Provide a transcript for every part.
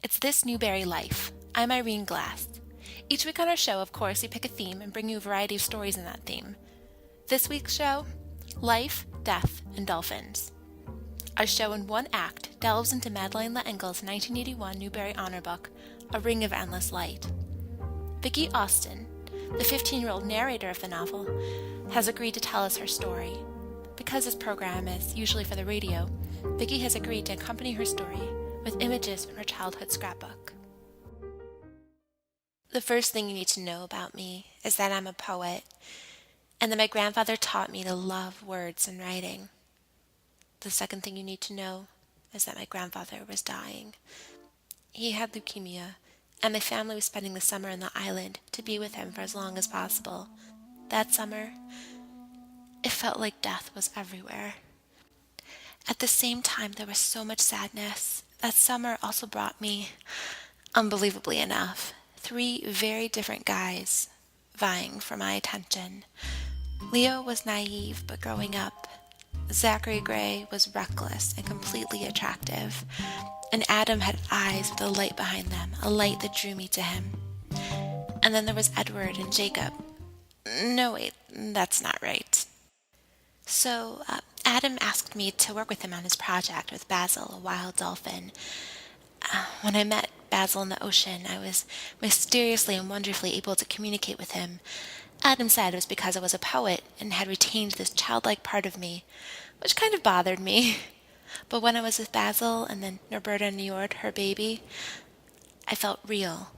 It's This Newbery Life. I'm Irene Glass. Each week on our show, of course, we pick a theme and bring you a variety of stories in that theme. This week's show, Life, Death, and Dolphins. Our show in one act delves into Madeleine L'Engle's 1981 Newbery Honor Book, A Ring of Endless Light. Vicki Austin, the 15-year-old narrator of the novel, has agreed to tell us her story. Because this program is usually for the radio, Vicki has agreed to accompany her story with images from her childhood scrapbook. The first thing you need to know about me is that I'm a poet, and that my grandfather taught me to love words and writing. The second thing you need to know is that my grandfather was dying. He had leukemia, and my family was spending the summer on the island to be with him for as long as possible. That summer, it felt like death was everywhere. At the same time, there was so much sadness. That summer also brought me, unbelievably enough, 3 very different guys vying for my attention. Leo was naive but growing up. Zachary Gray was reckless and completely attractive. And Adam had eyes with a light behind them, a light that drew me to him. And then there was Edward and Jacob. No, wait, that's not right. So, Adam asked me to work with him on his project with Basil, a wild dolphin. When I met Basil in the ocean, I was mysteriously and wonderfully able to communicate with him. Adam said it was because I was a poet and had retained this childlike part of me, which kind of bothered me. But when I was with Basil and then Norberta and Njord, her baby, I felt real.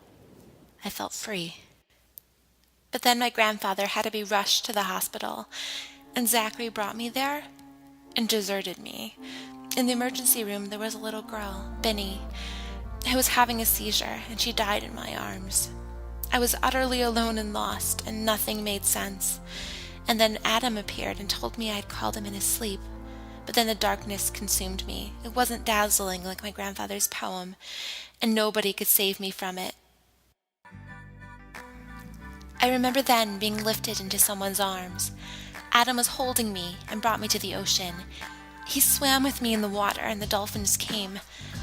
I felt free. But then my grandfather had to be rushed to the hospital, and Zachary brought me there and deserted me. In the emergency room, there was a little girl, Benny, who was having a seizure, and she died in my arms. I was utterly alone and lost, and nothing made sense. And then Adam appeared and told me I'd called him in his sleep. But then the darkness consumed me. It wasn't dazzling like my grandfather's poem, and nobody could save me from it. I remember then being lifted into someone's arms. Adam was holding me and brought me to the ocean. He swam with me in the water, and the dolphins came,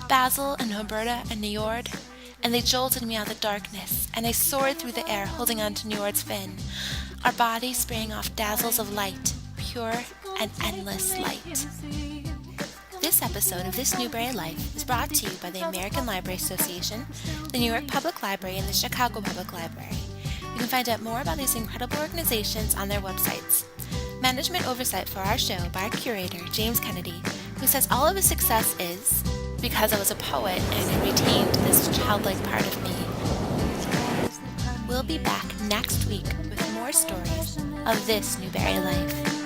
Basil and Norberta and Njord, and they jolted me out of the darkness, and I soared through the air holding on to Njord's fin, our bodies spraying off dazzles of light, pure and endless light. This episode of This Newbery Life is brought to you by the American Library Association, the New York Public Library, and the Chicago Public Library. You can find out more about these incredible organizations on their websites. Management oversight for our show by our curator, James Kennedy, who says all of his success is because I was a poet and I retained this childlike part of me. We'll be back next week with more stories of This Newbery Life.